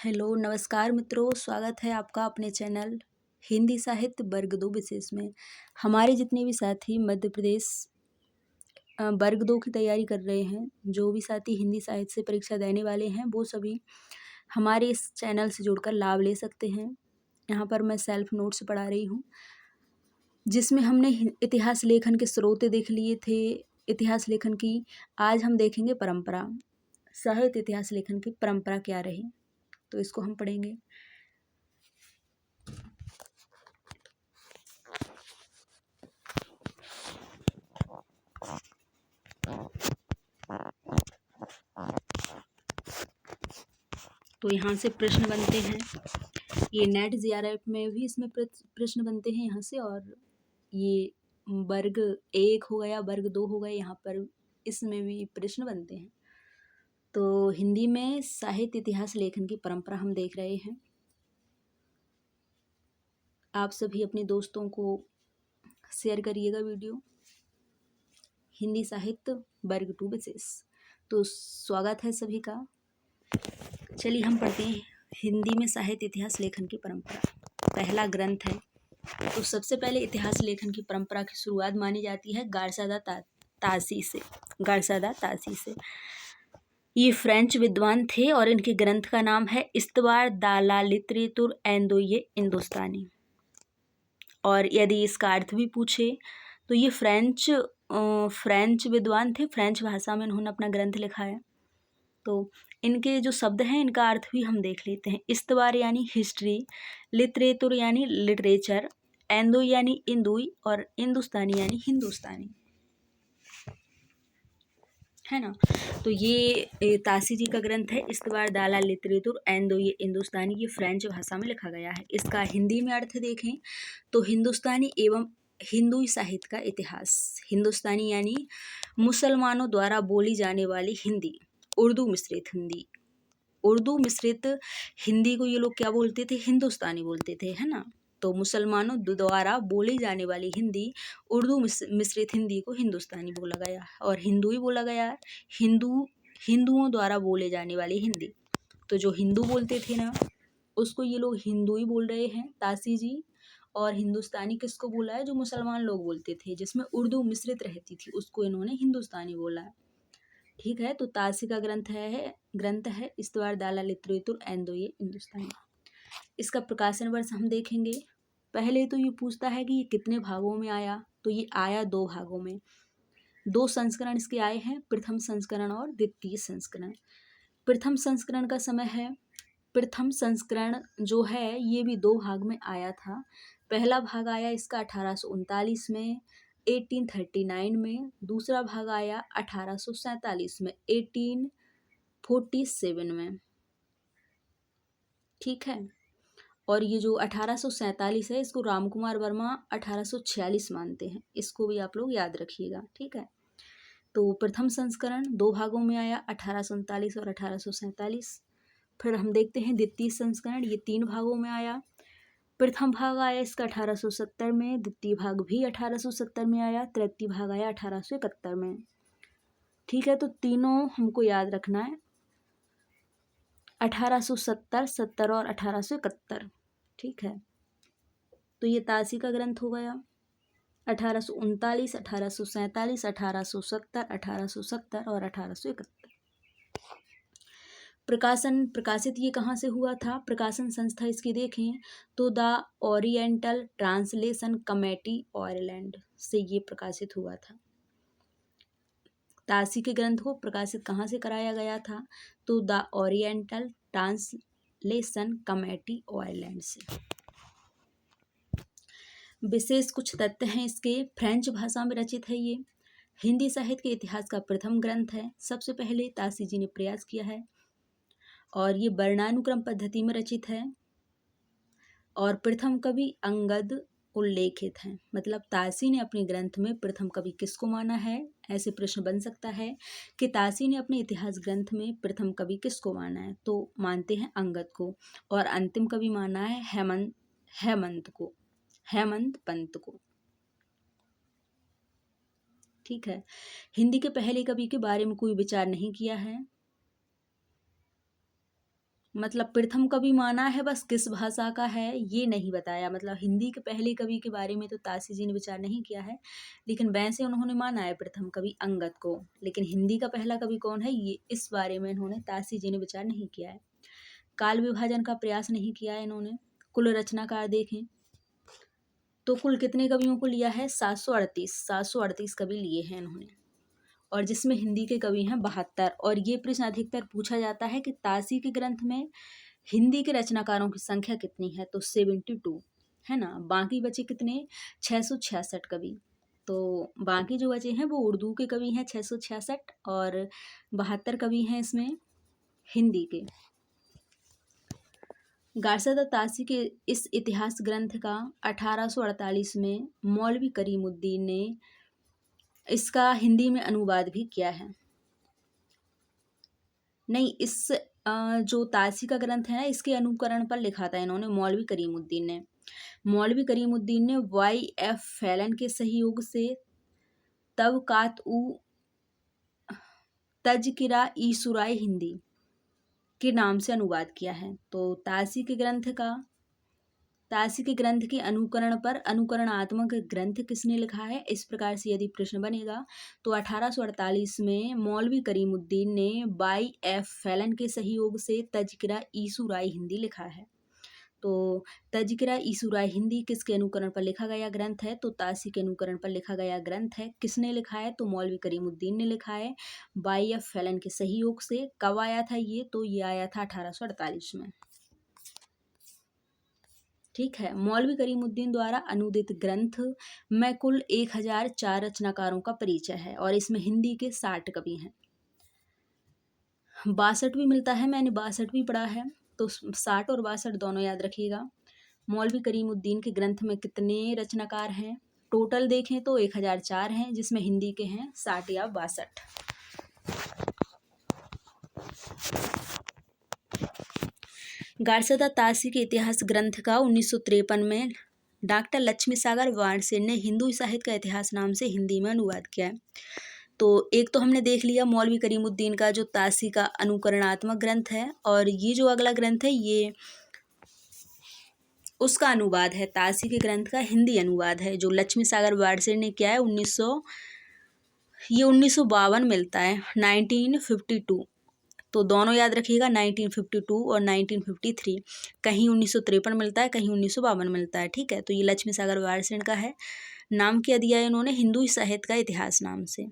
Hello, नमस्कार मित्रों, स्वागत है आपका अपने चैनल हिंदी साहित्य वर्ग 2 विशेष में। हमारे जितने भी साथी मध्य प्रदेश वर्ग 2 की तैयारी कर रहे हैं, जो भी साथी हिंदी साहित्य से परीक्षा देने वाले हैं, वो सभी हमारे इस चैनल से जुड़कर लाभ ले सकते हैं। यहाँ पर मैं सेल्फ नोट्स पढ़ा रही हूँ, जिसमें हमने इतिहास लेखन के स्रोत देख लिए थे। इतिहास लेखन की आज हम देखेंगे परंपरा, साहित्य इतिहास लेखन की परंपरा क्या रही, तो इसको हम पढ़ेंगे। तो यहाँ से प्रश्न बनते हैं, ये नेट जीआरएफ में भी इसमें प्रश्न बनते हैं यहाँ से, और ये वर्ग 1 हो गया, वर्ग 2 हो गए, यहाँ पर इसमें भी प्रश्न बनते हैं। तो हिंदी में साहित्य इतिहास लेखन की परंपरा हम देख रहे हैं। आप सभी अपने दोस्तों को शेयर करिएगा वीडियो, हिंदी साहित्य वर्ग 2 विशेष। तो स्वागत है सभी का। चलिए हम पढ़ते हैं हिंदी में साहित्य इतिहास लेखन की परंपरा। पहला ग्रंथ है, तो सबसे पहले इतिहास लेखन की परंपरा की शुरुआत मानी जाती है गारसादा तासी से। गारसादा तासी से ये फ्रेंच विद्वान थे और इनके ग्रंथ का नाम है इस्तवार दाला लिटरेतुर एंदोये हिंदुस्तानी। और यदि इसका अर्थ भी पूछे तो ये फ्रेंच विद्वान थे, फ्रेंच भाषा में इन्होंने अपना ग्रंथ लिखा है। तो इनके जो शब्द हैं इनका अर्थ भी हम देख लेते हैं। इस्तवार यानी हिस्ट्री, लिटरेतुर यानी लिटरेचर, एंदो यानी इंदुई, और हिंदुस्तानी यानी हिंदुस्तानी, है ना। तो ये तासी जी का ग्रंथ है इस्तवार दाला लिटरेतुर एंदो ये हिंदुस्तानी, ये फ्रेंच भाषा में लिखा गया है। इसका हिंदी में अर्थ देखें तो हिंदुस्तानी एवं हिंदू साहित्य का इतिहास। हिंदुस्तानी यानी मुसलमानों द्वारा बोली जाने वाली हिंदी, उर्दू मिश्रित हिंदी। उर्दू मिश्रित हिंदी को ये लोग क्या बोलते थे? हिंदुस्तानी बोलते थे, है ना। तो मुसलमानों द्वारा बोली जाने वाली हिंदी, उर्दू मिश्रित हिंदी को हिंदुस्तानी बोला गया, और हिंदू ही बोला गया है। हिंदुओं द्वारा बोले जाने वाली हिंदी, तो जो हिंदू बोलते थे ना, उसको ये लोग हिंदू ही बोल रहे हैं, तासी जी। और हिंदुस्तानी किसको बोला है? जो मुसलमान लोग बोलते थे, जिसमें उर्दू मिश्रित रहती थी, उसको इन्होंने हिंदुस्तानी बोला है। ठीक है। तो तासी का ग्रंथ है इस्तवार दाला लिटरेतुर एंदोये हिंदुस्तानी। इसका प्रकाशन वर्ष हम देखेंगे। पहले तो ये पूछता है कि ये कितने भागों में आया, तो ये आया 2 भागों में। 2 संस्करण इसके आए हैं, प्रथम संस्करण और द्वितीय संस्करण। प्रथम संस्करण का समय है, प्रथम संस्करण जो है ये भी 2 भाग में आया था। पहला भाग आया इसका 1839 में, 1839 में। दूसरा भाग आया 1847 में, 1847 में। ठीक है। और ये जो 1847 है, इसको रामकुमार वर्मा 1846 मानते हैं, इसको भी आप लोग याद रखिएगा। ठीक है। तो प्रथम संस्करण 2 भागों में आया, 1839 और 1847। फिर हम देखते हैं द्वितीय संस्करण, ये 3 भागों में आया। प्रथम भाग आया इसका 1870 में, द्वितीय भाग भी 1870 में आया, तृतीय भाग आया 1871 में। ठीक है। तो तीनों हमको याद रखना है, 1870, 70 और 1871। ठीक है। तो ये तासी का ग्रंथ हो गया। 1839, 1847, 1870, 1870 और 1871। प्रकाशित ये कहाँ से हुआ था? प्रकाशन संस्था इसकी देखें तो the oriental translation committee Ireland से ये प्रकाशित हुआ था। तासी के ग्रंथ को प्रकाशित कहाँ से कराया गया था? तो the oriental translation committee Ireland से। विशेष कुछ तथ्य हैं इसके। फ्रेंच भाषा में रचित है ये। हिंदी साहित्य के इतिहास का प्रथम ग्रंथ है। सबसे पहले तासी जी ने प्रयास किया है, और ये वर्णानुक्रम पद्धति में रचित है। और प्रथम कवि अंगद उल्लेखित हैं। मतलब तासी ने अपने ग्रंथ में प्रथम कवि किसको माना है? ऐसे प्रश्न बन सकता है कि तासी ने अपने इतिहास ग्रंथ में प्रथम कवि किसको माना है? तो मानते हैं अंगद को, और अंतिम कवि माना है हेमंत पंत को। ठीक है। हिंदी के पहले कवि के बारे में कोई विचार नहीं किया है। मतलब प्रथम कवि माना है, बस किस भाषा का है ये नहीं बताया। मतलब हिंदी के पहले कवि के बारे में तो ताशी जी ने विचार नहीं किया है, लेकिन वैसे उन्होंने माना है प्रथम कवि अंगद को। लेकिन हिंदी का पहला कवि कौन है ये इस बारे में इन्होंने ताशी जी ने विचार नहीं किया है। काल विभाजन का प्रयास नहीं किया है इन्होंने। कुल रचनाकार देखें तो कुल कितने कवियों को लिया है? 738 कवि लिए हैं इन्होंने, और जिसमें हिंदी के कवि हैं 72। और ये प्रश्न अधिकतर पूछा जाता है कि ताशी के ग्रंथ में हिंदी के रचनाकारों की संख्या कितनी है, तो 72 है ना। बाकी बचे कितने? 666 कवि। तो बाकी जो बचे हैं वो उर्दू के कवि हैं 666, और 72 कवि हैं इसमें हिंदी के। गारसदा ताशी के इस इतिहास ग्रंथ का 1848 में मौलवी करीमुद्दीन ने इसका हिंदी में अनुवाद भी किया है। नहीं, इस जो ताशी का ग्रंथ है ना, इसके अनुकरण पर लिखा था इन्होंने मौलवी करीमुद्दीन ने। मौलवी करीमुद्दीन ने YF फैलन के सहयोग से तबकात उ तज़किरा ई सुराय हिंदी के नाम से अनुवाद किया है। तो ताशी के ग्रंथ के अनुकरण पर अनुकरणात्मक ग्रंथ किसने लिखा है, इस प्रकार से यदि प्रश्न बनेगा तो 1848 में मौलवी करीमुद्दीन ने YF फैलन के सहयोग से तज़किरा ई सुराय हिंदी लिखा है। तो तज़किरा ई सुराय हिंदी किसके अनुकरण पर लिखा गया ग्रंथ है, तो ताशी के अनुकरण पर लिखा गया ग्रंथ है। किसने लिखा है, तो मौलवी करीमुद्दीन ने लिखा है YF फैलन के सहयोग से। कब आया था ये, तो ये आया था 1848 में। ठीक है। मौलवी करीमुद्दीन द्वारा अनुदित ग्रंथ में कुल 1004 रचनाकारों का परिचय है, और इसमें हिंदी के 60 कवि हैं। 62 भी मिलता है, मैंने 62 भी पढ़ा है, तो 60 और 62 दोनों याद रखिएगा। मौलवी करीमुद्दीन के ग्रंथ में कितने रचनाकार हैं? टोटल देखें तो 1004 हैं, जिसमें हिंदी के हैं 60 या 62। गारसदा ताशी के इतिहास ग्रंथ का 1953 में डॉक्टर लक्ष्मी सागर वाणसेन ने हिंदू साहित्य का इतिहास नाम से हिंदी में अनुवाद किया है। तो एक तो हमने देख लिया मौलवी करीमुद्दीन का जो ताशी का अनुकरणात्मक ग्रंथ है, और ये जो अगला ग्रंथ है ये उसका अनुवाद है। ताशी के ग्रंथ का हिंदी अनुवाद है जो लक्ष्मी सागर वाणसेन ने किया है। 1952 मिलता है, 1952। तो दोनों याद रखिएगा, 1952 और 1953। कहीं 1953 मिलता है, कहीं 1952 मिलता है। ठीक है, तो ये लक्ष्मी सागर वाणसेन का है। नाम क्या दिया है इन्होंने? हिंदू साहित्य का इतिहास नाम से।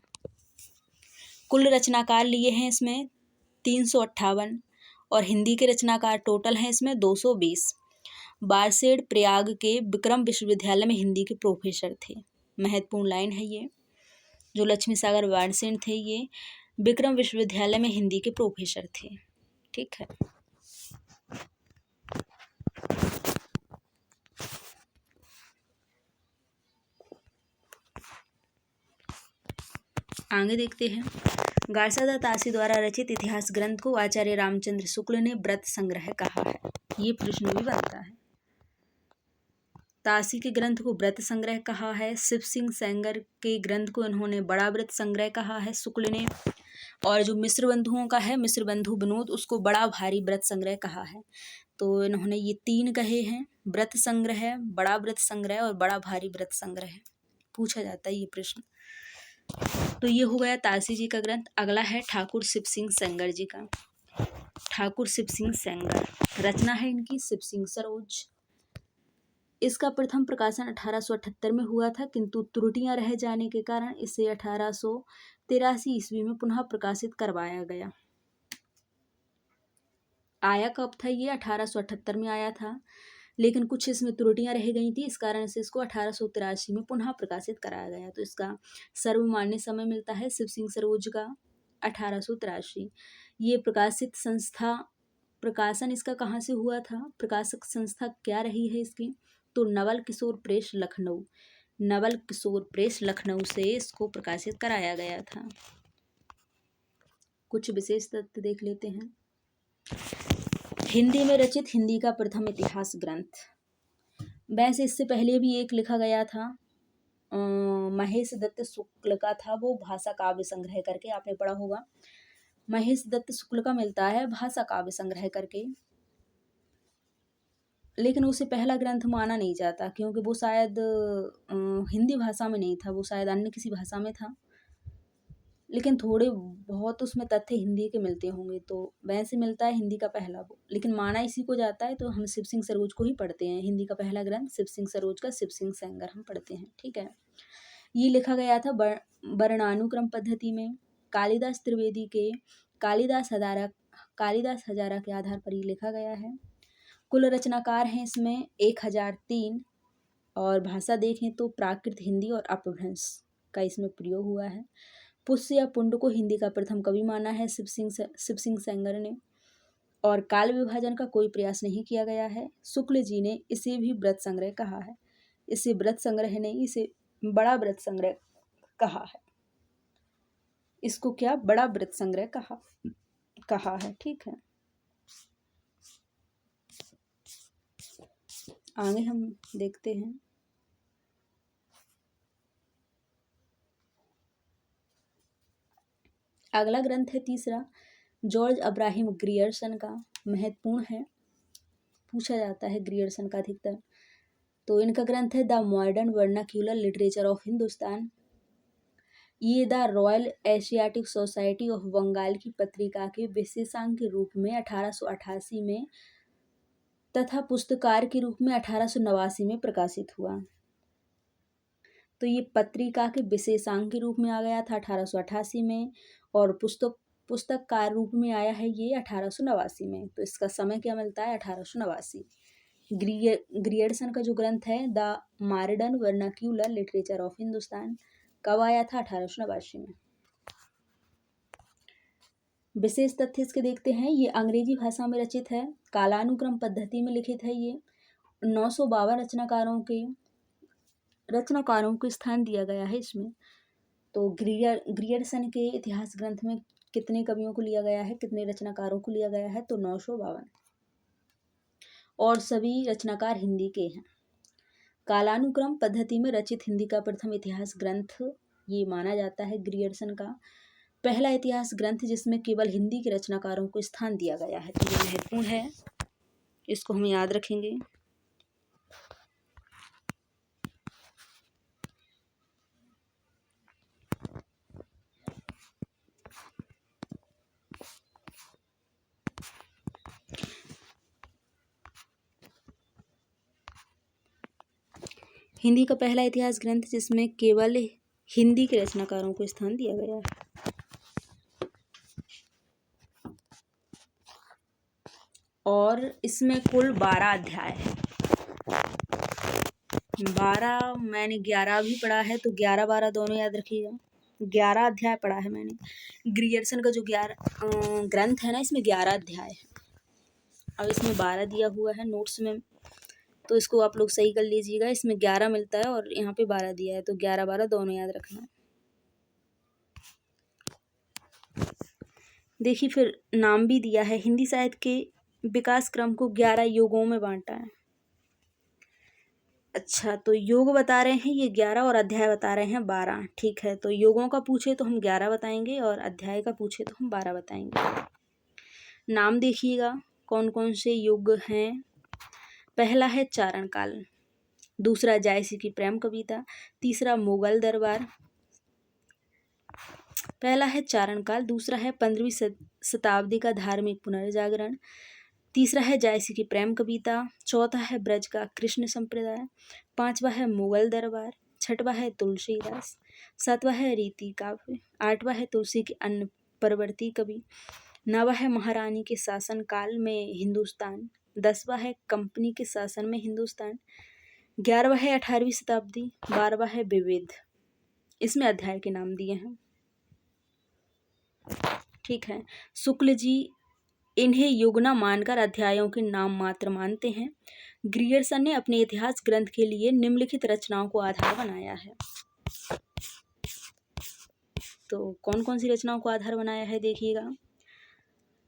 कुल रचनाकार लिए हैं इसमें 358, और हिंदी के रचनाकार टोटल हैं इसमें 220। बारसेड़ प्रयाग के विक्रम विश्वविद्यालय में हिंदी के प्रोफेसर थे। महत्वपूर्ण लाइन है ये। जो लक्ष्मी सागर वाणसेन थे ये विक्रम विश्वविद्यालय में हिंदी के प्रोफेसर थे। ठीक है। आगे देखते हैं। गारसदा ताशी द्वारा रचित इतिहास ग्रंथ को आचार्य रामचंद्र शुक्ल ने व्रत संग्रह कहा है। ये प्रश्न भी बनता है। ताशी के ग्रंथ को व्रत संग्रह कहा है। शिव सिंह सेंगर के ग्रंथ को इन्होंने बड़ा व्रत संग्रह कहा है शुक्ल ने। और जो मिश्र बंधुओं का है, मिश्र बंधु विनोद, उसको बड़ा भारी व्रत संग्रह कहा है। तो इन्होंने ये 3 कहे हैं, व्रत संग्रह, बड़ा व्रत संग्रह और बड़ा भारी व्रत संग्रह। पूछा जाता है ये प्रश्न। तो ये हो गया ताशी जी का ग्रंथ। अगला है ठाकुर शिव सिंह सेंगर जी का। ठाकुर शिव सिंह सेंगर, रचना है इनकी शिव सिंह सरोज। इसका प्रथम प्रकाशन 1878 में हुआ था, किंतु त्रुटियां रह जाने के कारण इसे 1883 ईस्वी में पुनः प्रकाशित करवाया गया। आया कब था ये? 1878 में आया था, लेकिन कुछ इसमें त्रुटियां रह गई थी, इस कारण से इसको 1883 में पुनः प्रकाशित कराया गया। तो इसका सर्वमान्य समय मिलता है शिव सिंह सरोज का 1883। ये प्रकाशित संस्था, प्रकाशन इसका कहाँ से हुआ था, प्रकाशक संस्था क्या रही है इसकी? तो नवल किशोर प्रेस लखनऊ, नवल किशोर प्रेस लखनऊ से इसको प्रकाशित कराया गया था। कुछ विशेष तथ्य देख लेते हैं। हिंदी में रचित हिंदी का प्रथम इतिहास ग्रंथ, वैसे इससे पहले भी एक लिखा गया था, महेश दत्त शुक्ल का था, वो भाषा काव्य संग्रह करके, आपने पढ़ा होगा। महेश दत्त शुक्ल का मिलता है भाषा काव्य संग्रह करके। लेकिन उसे पहला ग्रंथ माना नहीं जाता क्योंकि वो शायद हिंदी भाषा में नहीं था, वो शायद अन्य किसी भाषा में था। लेकिन थोड़े बहुत उसमें तथ्य हिंदी के मिलते होंगे, तो वैसे मिलता है हिंदी का पहला वो, लेकिन माना इसी को जाता है। तो हम शिव सिंह सरोज को ही पढ़ते हैं। हिंदी का पहला ग्रंथ शिव सिंह सरोज का शिव सिंह सेंगर हम पढ़ते हैं। ठीक है, ये लिखा गया था वर्णानुक्रम पद्धति में। कालिदास त्रिवेदी के कालिदास हजारा के आधार पर ये लिखा गया है। कुल रचनाकार हैं इसमें 1003, और भाषा देखें तो प्राकृत हिंदी और अपभ्रंश का इसमें प्रयोग हुआ है। पुष्य या पुंड को हिंदी का प्रथम कवि माना है शिव सिंह सेंगर ने, और काल विभाजन का कोई प्रयास नहीं किया गया है। शुक्ल जी ने इसे भी व्रत संग्रह कहा है। इसे व्रत संग्रह नहीं, इसे बड़ा व्रत संग्रह कहा है। इसको क्या बड़ा व्रत संग्रह कहा है। ठीक है, आगे हम देखते हैं। अगला ग्रंथ है तीसरा, जॉर्ज अब्राहम ग्रियर्सन का। महत्वपूर्ण है, पूछा जाता है ग्रियर्सन का अधिकतर। तो इनका ग्रंथ है the modern vernacular literature of Hindustan. ये the Royal Asiatic Society of Bengal की पत्रिका के विशेषांक के रूप में 1888 में तथा पुस्तकार के रूप में 1889 में प्रकाशित हुआ। तो ये पत्रिका के विशेषांक के रूप में आ गया था 1888 में, और पुस्तककार रूप में आया है ये 1889 में। तो इसका समय क्या मिलता है, 1889। ग्रियर्सन का जो ग्रंथ है the modern vernacular literature of Hindustan कब आया था, 1889 में। विशेष तथ्य इसके देखते हैं। ये अंग्रेजी भाषा में रचित है, कालानुक्रम पद्धति में लिखित है। ये 952 रचनाकारों को स्थान दिया गया है इसमें। तो ग्रियर्सन के इतिहास ग्रंथ में कितने कवियों को लिया गया है, कितने रचनाकारों को लिया गया है, तो 952, और सभी रचनाकार हिंदी के हैं। कालानुक्रम पद्धति में रचित हिंदी का प्रथम इतिहास ग्रंथ ये माना जाता है ग्रियर्सन का पहला इतिहास ग्रंथ, जिसमें केवल हिंदी के रचनाकारों को स्थान दिया गया है। तो ये महत्वपूर्ण है, इसको हम याद रखेंगे। हिंदी का पहला इतिहास ग्रंथ जिसमें केवल हिंदी के रचनाकारों को स्थान दिया गया है। और इसमें कुल 12 अध्याय है। 12, मैंने 11 भी पढ़ा है, तो 11-12 दोनों याद रखिएगा। 11 अध्याय पढ़ा है मैंने। ग्रियर्सन का जो 11 ग्रंथ है ना, इसमें 11 अध्याय है। अब इसमें 12 दिया हुआ है नोट्स में, तो इसको आप लोग सही कर लीजिएगा। इसमें 11 मिलता है और यहाँ पे 12 दिया है, तो 11-12 दोनों याद रखना है। देखिए, फिर नाम भी दिया है। हिंदी साहित्य के विकास क्रम को 11 युगों में बांटा है। अच्छा, तो योग बता रहे हैं ये 11 और अध्याय बता रहे हैं 12। ठीक है, तो युगों का पूछे तो हम 11 बताएंगे और अध्याय का पूछे तो हम 12 बताएंगे। नाम देखिएगा कौन कौन से युग हैं। पहला है चारण काल, दूसरा जायसी की प्रेम कविता, तीसरा मुगल दरबार। पहला है चारण काल, दूसरा है 15वीं शताब्दी का धार्मिक पुनर्जागरण, तीसरा है जायसी की प्रेम कविता, चौथा है ब्रज का कृष्ण संप्रदाय, पांचवा है मुगल दरबार, छठवा है तुलसीदास, सातवा है रीति काव्य, आठवा है तुलसी के अन्य परवर्ती कवि, नवा है महारानी के शासन काल में हिंदुस्तान, 10वां है कंपनी के शासन में हिंदुस्तान, 11वां है 18वीं शताब्दी, 12वां है विविध। इसमें अध्याय के नाम दिए हैं। ठीक है, शुक्ल जी इन्हें युग न मानकर अध्यायों के नाम मात्र मानते हैं। ग्रियर्सन ने अपने इतिहास ग्रंथ के लिए निम्नलिखित रचनाओं को आधार बनाया है। तो कौन कौन सी रचनाओं को आधार बनाया है देखिएगा।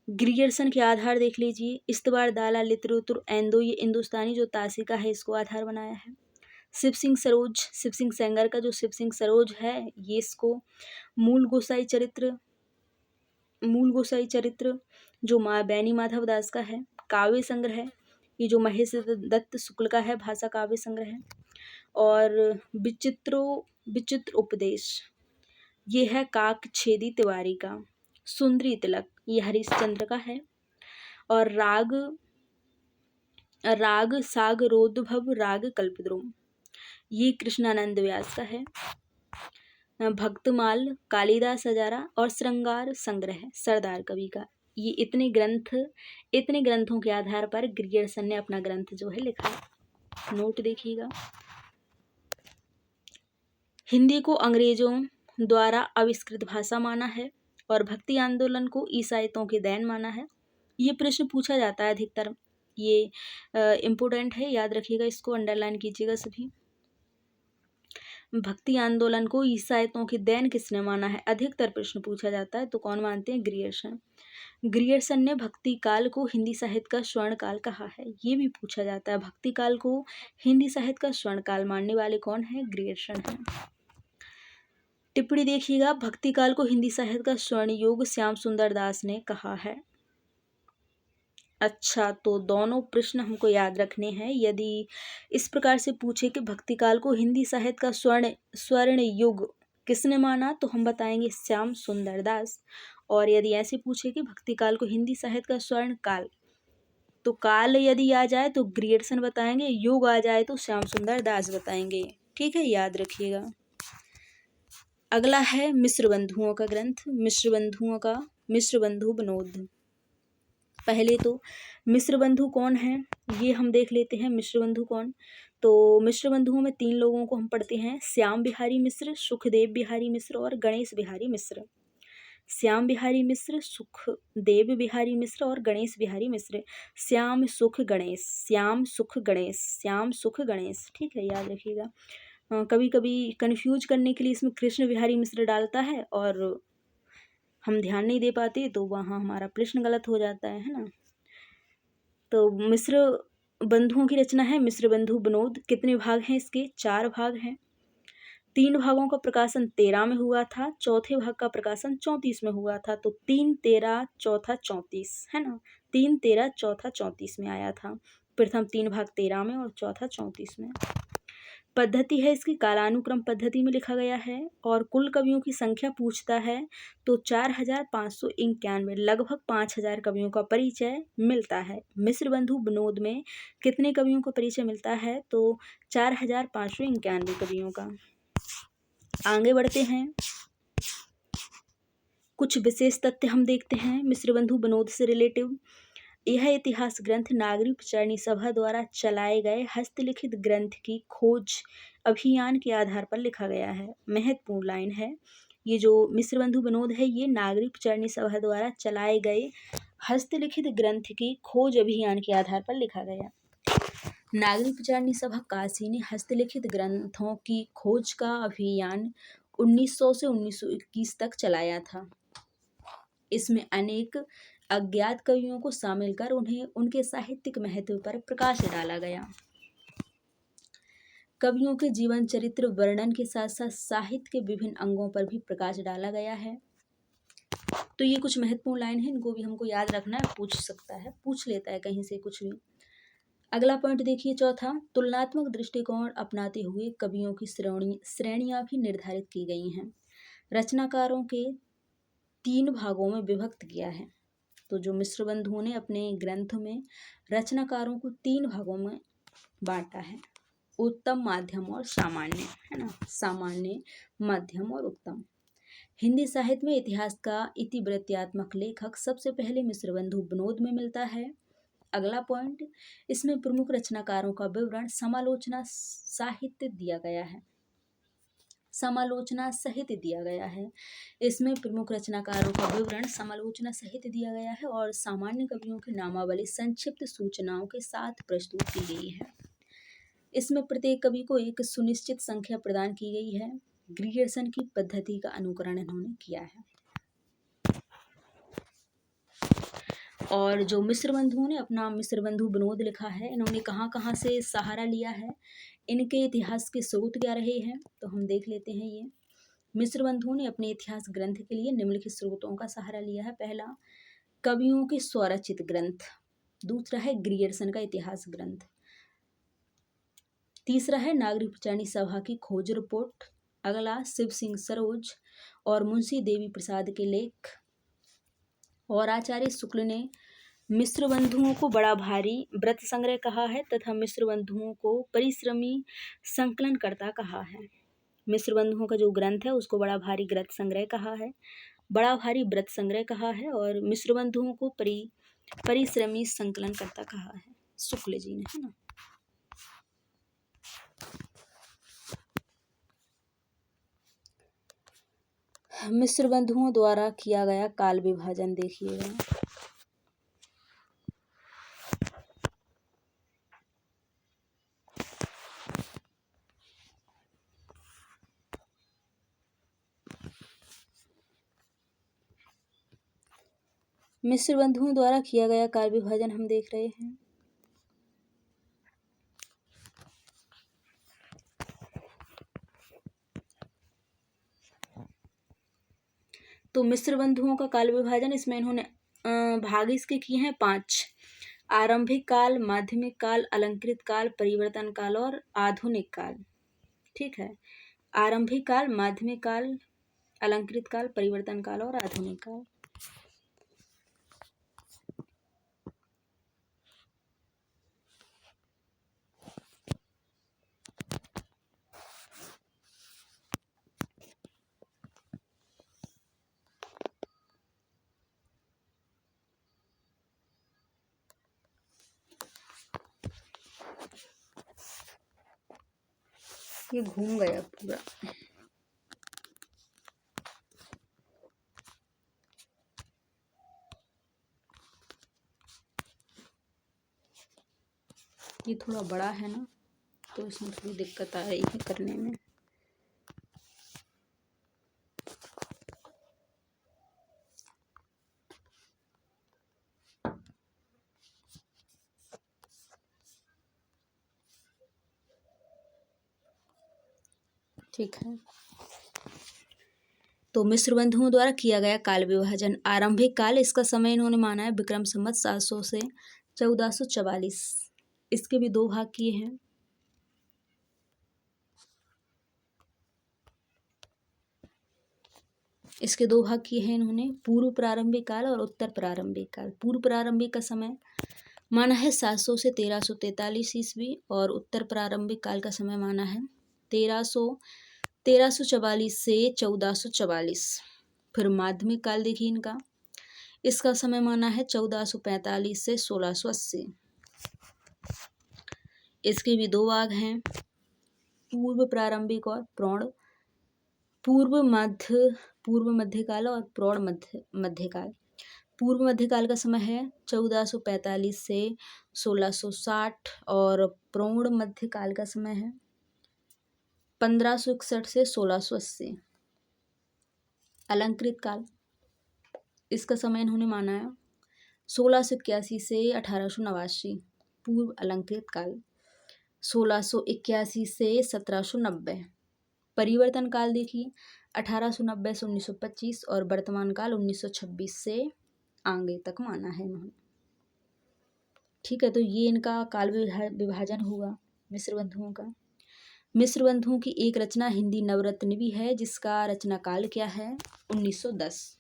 ग्रियर्सन के आधार देख लीजिए। इस्तबार दाला लितरुतुर एंदो, ये हिंदुस्तानी जो तासिका है इसको आधार बनाया है। शिव सिंह सेंगर का जो शिव सिंह सरोज है, ये इसको मूल गोसाई चरित्र जो बैनी माधव दास का है, काव्य संग्रह ये जो महेश दत्त शुक्ल का है भाषा काव्य संग्रह है। और विचित्र उपदेश ये है काकछेदी तिवारी का। सुंदरी तिलक ये हरिश्चंद्र का है। और राग सागरोद्भव राग कल्पद्रुम ये कृष्णानंद व्यास का है। भक्तमाल कालिदास हजारा और श्रृंगार संग्रह सरदार कवि का। ये इतने ग्रंथों के आधार पर ग्रियर्सन ने अपना ग्रंथ जो है लिखा। नोट देखिएगा। हिंदी को अंग्रेजों द्वारा आविष्कृत भाषा माना है और भक्ति आंदोलन को ईसाइयों के देन माना है। ये प्रश्न पूछा जाता है अधिकतर, ये इम्पोर्टेंट है, याद रखिएगा, इसको अंडरलाइन कीजिएगा सभी। भक्ति आंदोलन को ईसाइयों के देन किसने माना है, अधिकतर प्रश्न पूछा जाता है, तो कौन मानते हैं, ग्रियर्सन। ग्रियर्सन ने भक्ति काल को हिंदी साहित्य का स्वर्ण काल कहा है, ये भी पूछा जाता है। भक्ति काल को हिंदी साहित्य का स्वर्ण काल मानने वाले कौन है, ग्रियर्सन है। टिप्पणी देखिएगा, भक्ति काल को हिंदी साहित्य का स्वर्ण युग श्याम सुंदर दास ने कहा है। अच्छा, तो दोनों प्रश्न हमको याद रखने हैं। यदि इस प्रकार से पूछे कि भक्ति काल को हिंदी साहित्य का स्वर्ण युग किसने माना, तो हम बताएंगे श्याम सुंदर दास। और यदि ऐसे पूछे कि भक्ति काल को हिंदी साहित्य का स्वर्ण काल, तो काल यदि आ जाए तो ग्रियर्सन बताएंगे, युग आ जाए तो श्याम सुंदर दास बताएंगे। ठीक है, याद रखिएगा। अगला है मिश्र बंधुओं का ग्रंथ। मिश्र बंधु विनोद। पहले तो मिश्र बंधु कौन है ये हम देख लेते हैं। मिश्र बंधु कौन, तो मिश्र बंधुओं में 3 लोगों को हम पढ़ते हैं, श्याम बिहारी मिश्र, सुखदेव बिहारी मिश्र और गणेश बिहारी मिश्र। श्याम बिहारी मिश्र, सुखदेव बिहारी मिश्र और गणेश बिहारी मिश्र। श्याम सुख गणेश, श्याम सुख गणेश, श्याम सुख गणेश। ठीक है, याद रखिएगा। कभी कभी कन्फ्यूज करने के लिए इसमें कृष्ण बिहारी मिश्र डालता है और हम ध्यान नहीं दे पाते, तो वहाँ हमारा प्रश्न गलत हो जाता है ना। तो मिश्र बंधुओं की रचना है मिश्र बंधु विनोद। कितने भाग हैं इसके, 4 भाग हैं। 3 भागों का प्रकाशन 13 में हुआ था, चौथे भाग का प्रकाशन 34 में हुआ था। तो 3, 13, चौथा 34 है ना। 3, 13, चौथा 34 में आया था। प्रथम 3 भाग 13 में और चौथा 34 में। पद्धति है इसकी कालानुक्रम पद्धति में लिखा गया है। और कुल कवियों की संख्या पूछता है तो 4591, लगभग 5000 कवियों का परिचय मिलता है। मिश्र बंधु विनोद में कितने कवियों का परिचय मिलता है, तो 4591 कवियों का। आगे बढ़ते हैं, कुछ विशेष तथ्य हम देखते हैं मिश्र बंधु विनोद से रिलेटिव। यह इतिहास ग्रंथ नागरिक चरणी सभा द्वारा चलाए गए हस्तलिखित ग्रंथ की खोज अभियान के आधार पर लिखा गया है। महत्वपूर्ण लाइन है, ये जो मिश्र बंधु विनोद है ये नागरिक चरणी सभा द्वारा चलाए गए हस्तलिखित ग्रंथ की खोज अभियान के आधार पर लिखा गया। नागरिक चरणी सभा काशी ने हस्तलिखित ग्रंथों की खोज का अभियान 1900 से 1921 तक चलाया था। इसमें अनेक अज्ञात कवियों को शामिल कर उन्हें उनके साहित्यिक महत्व पर प्रकाश डाला गया। कवियों के जीवन चरित्र वर्णन के साथ साथ साहित्य के विभिन्न अंगों पर भी प्रकाश डाला गया है। तो ये कुछ महत्वपूर्ण लाइन है, इनको भी हमको याद रखना है, पूछ सकता है, पूछ लेता है कहीं से कुछ भी। अगला पॉइंट देखिए, चौथा, तुलनात्मक दृष्टिकोण अपनाते हुए कवियों की श्रेणियां भी निर्धारित की गई हैं। रचनाकारों के 3 भागों में विभक्त किया है। तो जो मिश्र बंधुओं ने अपने ग्रंथ में रचनाकारों को 3 भागों में बांटा है, उत्तम, माध्यम और सामान्य, है ना। सामान्य, मध्यम और उत्तम। हिंदी साहित्य में इतिहास का इतिवृत्तात्मक लेखक सबसे पहले मिश्र बंधु विनोद में मिलता है। अगला पॉइंट, इसमें प्रमुख रचनाकारों का विवरण समालोचना साहित्य दिया गया है। समालोचना सहित दिया गया है। इसमें प्रमुख रचनाकारों का विवरण समालोचना सहित दिया गया है और सामान्य कवियों की नामावली संक्षिप्त सूचनाओं के साथ प्रस्तुत की गई है। इसमें प्रत्येक कवि को एक सुनिश्चित संख्या प्रदान की गई है। ग्रियर्सन की पद्धति का अनुकरण इन्होंने किया है। और जो मिश्र बंधुओं ने अपना मिश्र बंधु विनोद लिखा है, इन्होंने कहाँ कहाँ से सहारा लिया है, इनके इतिहास के स्रोत क्या रहे हैं, तो हम देख लेते हैं। ये मिश्र बंधुओं ने अपने इतिहास ग्रंथ के लिए निम्नलिखित स्रोतों का सहारा लिया है। पहला, कवियों के स्वरचित ग्रंथ। दूसरा है ग्रियर्सन का इतिहास ग्रंथ। तीसरा है नागरिक पंचायती सभा की खोज रिपोर्ट। अगला शिव सिंह सरोज और मुंशी देवी प्रसाद के लेख। और आचार्य शुक्ल ने मिश्र बंधुओं को बड़ा भारी व्रत संग्रह कहा है तथा मिश्र बंधुओं को परिश्रमी संकलनकर्ता कहा है। मिश्र बंधुओं का जो ग्रंथ है उसको बड़ा भारी व्रत संग्रह कहा है, बड़ा भारी व्रत संग्रह कहा है, और मिश्र बंधुओं को परिश्रमी संकलनकर्ता कहा है, शुक्ल जी ने, है ना। मिश्र बंधुओं द्वारा किया गया काल विभाजन देखिएगा। मिश्र बंधुओं द्वारा किया गया काल विभाजन हम देख रहे हैं। तो मिश्र बंधुओं का काल विभाजन, इसमें इन्होंने भाग इसके किए हैं 5। आरंभिक काल, माध्यमिक काल, अलंकृत काल, परिवर्तन काल और आधुनिक काल। ठीक है, आरंभिक काल, माध्यमिक काल, अलंकृत काल, परिवर्तन काल और आधुनिक काल। ये घूम गया पूरा। ये थोड़ा बड़ा है ना, तो इसमें थोड़ी दिक्कत आ रही है करने में। ठीक है, तो मिश्र बंधुओं द्वारा किया गया काल विभाजन। आरंभिक काल, इसका समय इन्होंने माना है विक्रम संवत 700 से 1444। इसके भी 2 भाग किए हैं। इसके 2 भाग किए हैं इन्होंने, पूर्व प्रारंभिक काल और उत्तर प्रारंभिक काल। पूर्व प्रारंभिक का समय माना है 700 से 1343 ईस्वी और उत्तर प्रारंभिक काल का समय माना है 1344 से 1444। फिर माध्यमिक काल देखिए इनका, इसका समय माना है 1445 से 1680। इसके भी 2 भाग हैं, पूर्व प्रारंभिक और प्रौढ़, पूर्व मध्यकाल और प्रौढ़ मध्यकाल। पूर्व मध्यकाल का समय है 1445 से 1660 और प्रौढ़ मध्यकाल का समय है 1561 से 1680। अलंकृत काल, इसका समय इन्होंने माना है 1681 से 1889। पूर्व अलंकृत काल 1681 से 1790। परिवर्तन काल देखिए 1890 से 1925 और वर्तमान काल 1926 से आगे तक माना है इन्होंने। ठीक है, तो ये इनका काल विभाजन हुआ मिश्र बंधुओं का। मिश्र बंधुओं की एक रचना हिंदी नवरत्न भी है, जिसका रचना काल क्या है 1910।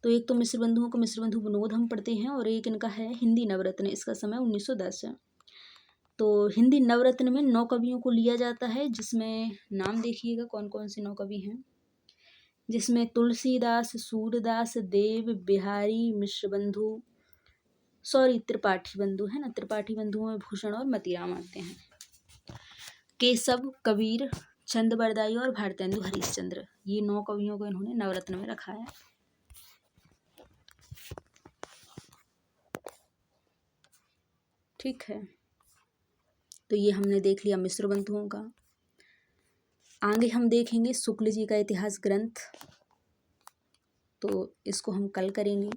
तो एक तो मिश्र बंधुओं को मिश्र बंधु विनोद हम पढ़ते हैं और एक इनका है हिंदी नवरत्न, इसका समय 1910 है। तो हिंदी नवरत्न में 9 कवियों को लिया जाता है, जिसमें नाम देखिएगा कौन कौन से 9 कवि हैं, जिसमें तुलसीदास, सूरदास, देव बिहारी, मिश्र बंधु, त्रिपाठी बंधु है ना, त्रिपाठी बंधुओं में भूषण और मतीराम आते हैं। केशव, कबीर, चंद बरदाई और भारतेंदु हरिश्चंद्र, ये 9 कवियों को इन्होंने नवरत्न में रखा है। ठीक है, तो ये हमने देख लिया मिश्र बंधुओं का। आगे हम देखेंगे शुक्ल जी का इतिहास ग्रंथ, तो इसको हम कल करेंगे।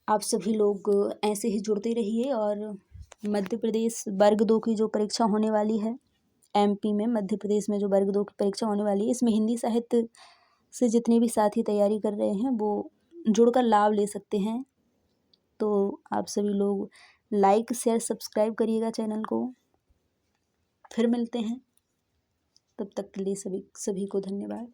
आप सभी लोग ऐसे ही जुड़ते रहिए। और मध्य प्रदेश वर्ग 2 की जो परीक्षा होने वाली है, MP में मध्य प्रदेश में जो वर्ग 2 की परीक्षा होने वाली है, इसमें हिंदी साहित्य से जितने भी साथी तैयारी कर रहे हैं वो जुड़कर लाभ ले सकते हैं। तो आप सभी लोग लाइक शेयर सब्सक्राइब करिएगा चैनल को। फिर मिलते हैं, तब तक के लिए सभी को धन्यवाद।